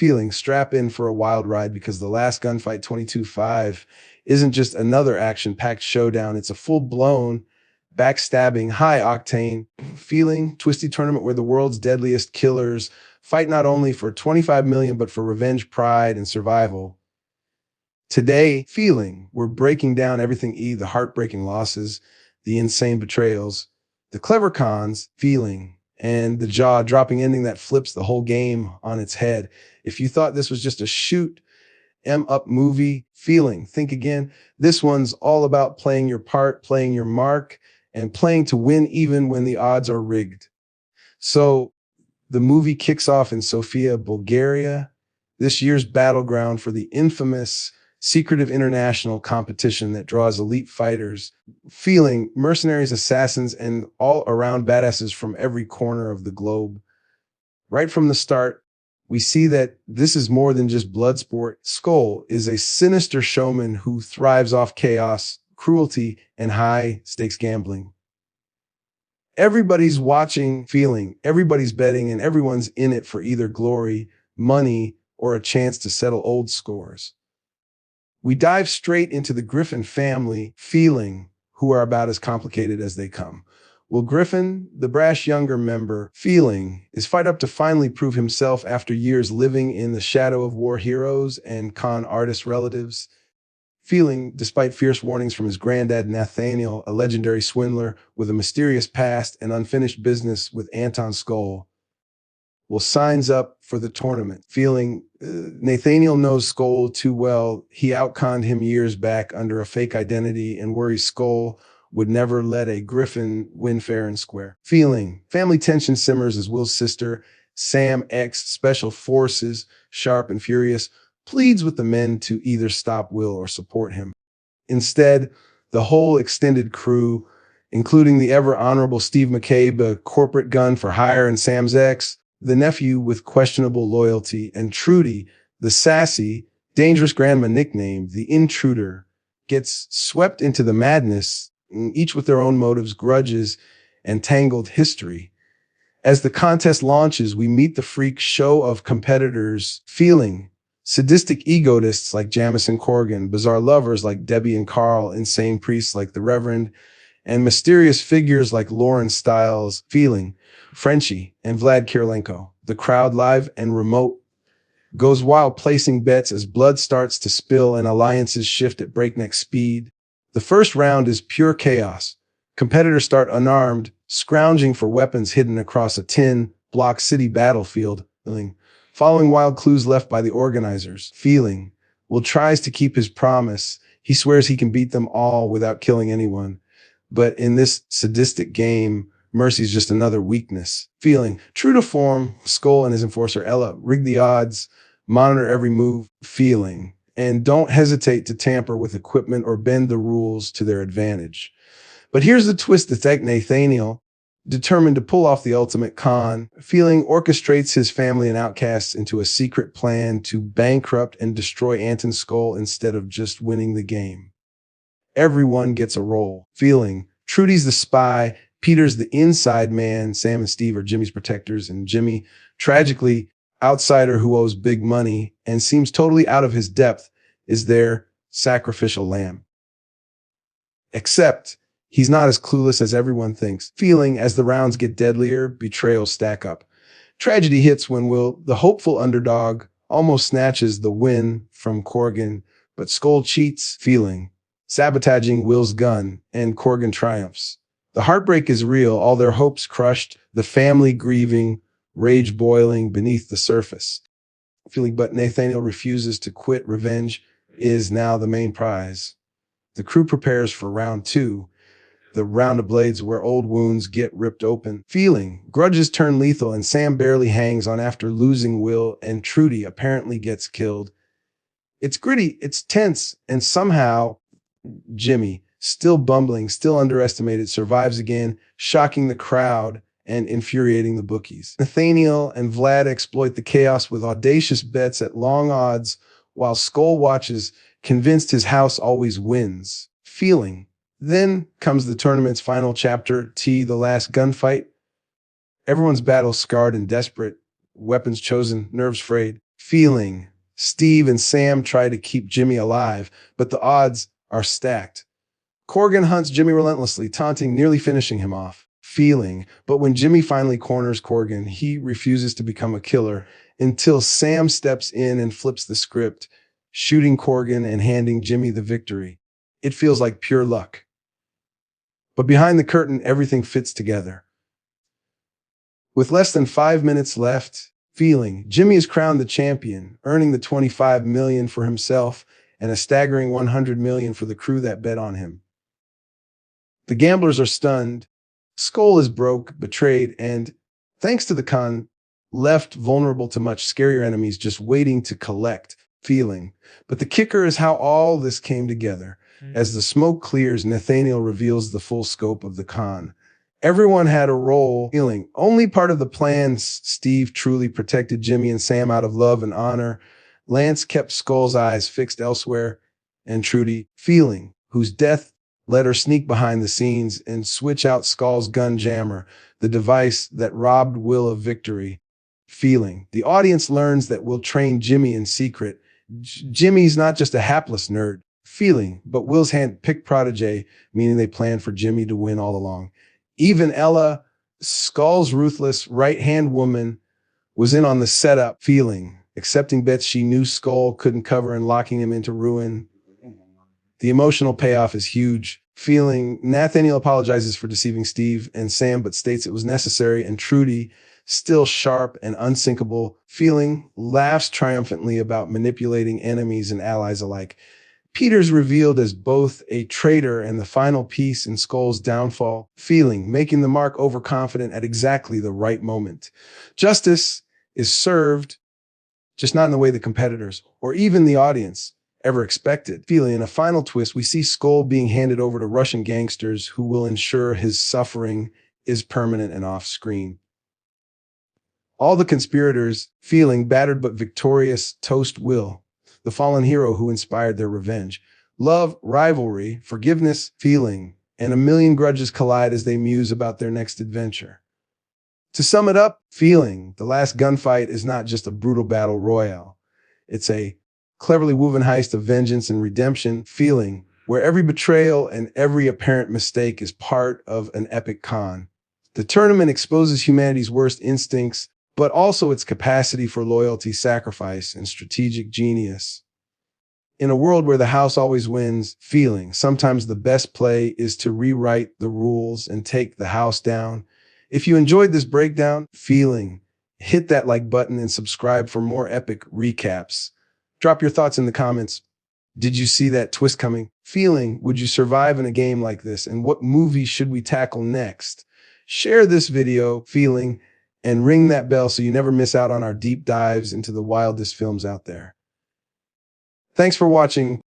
Feeling, strap in for a wild ride because the last Gunfight 22-5 isn't just another action-packed showdown. It's a full-blown, backstabbing, high-octane, feeling, twisty tournament where the world's deadliest killers fight not only for 25 million, but for revenge, pride, and survival. Today, feeling, we're breaking down everything the heartbreaking losses, the insane betrayals, the clever cons, feeling, and the jaw-dropping ending that flips the whole game on its head. If you thought this was just a shoot 'em up movie, feeling, think again. This one's all about playing your part, playing your mark, and playing to win even when the odds are rigged. So the movie kicks off in Sofia, Bulgaria, this year's battleground for the infamous secretive international competition that draws elite fighters, feeling mercenaries, assassins, and all-around badasses from every corner of the globe. Right from the start, we see that this is more than just blood sport. Skull is a sinister showman who thrives off chaos, cruelty, and high-stakes gambling. Everybody's watching, feeling, everybody's betting, and everyone's in it for either glory, money, or a chance to settle old scores. We dive straight into the Griffin family, feeling, who are about as complicated as they come. Will Griffin, the brash younger member, feeling, is fight up to finally prove himself after years living in the shadow of war heroes and con artist relatives. Feeling, despite fierce warnings from his granddad Nathaniel, a legendary swindler with a mysterious past and unfinished business with Anton Skull, will signs up for the tournament. Feeling, Nathaniel knows Skull too well. He outconned him years back under a fake identity and worries Skull would never let a Griffin win fair and square. Feeling, family tension simmers as Will's sister, Sam X, Special Forces, sharp and furious, pleads with the men to either stop Will or support him. Instead, the whole extended crew, including the ever honorable Steve McCabe, a corporate gun for hire, and Sam's ex, the nephew with questionable loyalty, and Trudy, the sassy, dangerous grandma nicknamed the Intruder, gets swept into the madness, each with their own motives, grudges, and tangled history. As the contest launches, we meet the freak show of competitors, feeling, sadistic egotists like Jamison Corrigan, bizarre lovers like Debbie and Carl, insane priests like the Reverend, and mysterious figures like Lauren Stiles, feeling, Frenchie, and Vlad Kirilenko. The crowd, live and remote, goes wild, placing bets as blood starts to spill and alliances shift at breakneck speed. The first round is pure chaos. Competitors start unarmed, scrounging for weapons hidden across a 10-block city battlefield, following wild clues left by the organizers. Feeling, Will tries to keep his promise. He swears he can beat them all without killing anyone. But in this sadistic game, mercy is just another weakness. Feeling, true to form, Skull and his enforcer Ella rig the odds, monitor every move, feeling, and don't hesitate to tamper with equipment or bend the rules to their advantage. But here's the twist that's Nathaniel, determined to pull off the ultimate con, feeling orchestrates his family and outcasts into a secret plan to bankrupt and destroy Anton Skull instead of just winning the game. Everyone gets a role. Feeling, Trudy's the spy, Peter's the inside man, Sam and Steve are Jimmy's protectors, and Jimmy, tragically, outsider who owes big money and seems totally out of his depth, is their sacrificial lamb. Except, he's not as clueless as everyone thinks. Feeling, as the rounds get deadlier, betrayals stack up. Tragedy hits when Will, the hopeful underdog, almost snatches the win from Corrigan, but Skull cheats, feeling, sabotaging Will's gun, and Corrigan triumphs. The heartbreak is real, all their hopes crushed, the family grieving, rage boiling beneath the surface. Feeling, but Nathaniel refuses to quit. Revenge is now the main prize. The crew prepares for round two, the round of blades where old wounds get ripped open. Feeling, grudges turn lethal, and Sam barely hangs on after losing Will, and Trudy apparently gets killed. It's gritty, it's tense, and somehow Jimmy, still bumbling, still underestimated, survives again, shocking the crowd and infuriating the bookies. Nathaniel and Vlad exploit the chaos with audacious bets at long odds, while Skull watches, convinced his house always wins. Feeling, then comes the tournament's final chapter, the last gunfight. Everyone's battle scarred and desperate, weapons chosen, nerves frayed. Feeling. Steve and Sam try to keep Jimmy alive, but the odds are stacked. Corgan hunts Jimmy relentlessly, taunting, nearly finishing him off. Feeling. But when Jimmy finally corners Corgan, he refuses to become a killer until Sam steps in and flips the script, shooting Corgan and handing Jimmy the victory. It feels like pure luck. But behind the curtain, everything fits together. With less than 5 minutes left, Feeling, Jimmy is crowned the champion, earning the $25 million for himself and a staggering $100 million for the crew that bet on him. The gamblers are stunned. Skull is broke, betrayed, and, thanks to the con, left vulnerable to much scarier enemies just waiting to collect. Feeling. But the kicker is how all this came together. As the smoke clears, Nathaniel reveals the full scope of the con. Everyone had a role. Feeling. Only part of the plan, Steve truly protected Jimmy and Sam out of love and honor. Lance kept Skull's eyes fixed elsewhere. And Trudy, Feeling, whose death let her sneak behind the scenes and switch out Skull's gun jammer, the device that robbed Will of victory. Feeling. The audience learns that Will trained Jimmy in secret. Jimmy's not just a hapless nerd. Feeling. But Will's hand-picked protege, meaning they planned for Jimmy to win all along. Even Ella, Skull's ruthless right-hand woman, was in on the setup. Feeling. Accepting bets she knew Skull couldn't cover and locking him into ruin. The emotional payoff is huge. Feeling. Nathaniel apologizes for deceiving Steve and Sam, but states it was necessary, and Trudy, still sharp and unsinkable, Feeling, laughs triumphantly about manipulating enemies and allies alike. Peter's revealed as both a traitor and the final piece in Skull's downfall. Feeling, making the mark overconfident at exactly the right moment. Justice is served, just not in the way the competitors, or even the audience, ever expected. Feeling. In a final twist, we see Skull being handed over to Russian gangsters who will ensure his suffering is permanent and off-screen. All the conspirators, Feeling, battered but victorious, toast Will, the fallen hero who inspired their revenge. Love, rivalry, forgiveness, Feeling, and a million grudges collide as they muse about their next adventure. To sum it up, Feeling, the last gunfight, is not just a brutal battle royale. It's a cleverly woven heist of vengeance and redemption. Feeling, where every betrayal and every apparent mistake is part of an epic con. The tournament exposes humanity's worst instincts, but also its capacity for loyalty, sacrifice, and strategic genius. In a world where the house always wins, Feeling, sometimes the best play is to rewrite the rules and take the house down. If you enjoyed this breakdown, Feeling, hit that like button and subscribe for more epic recaps. Drop your thoughts in the comments. Did you see that twist coming? Feeling, would you survive in a game like this? And what movie should we tackle next? Share this video, Feeling, and ring that bell so you never miss out on our deep dives into the wildest films out there. Thanks for watching.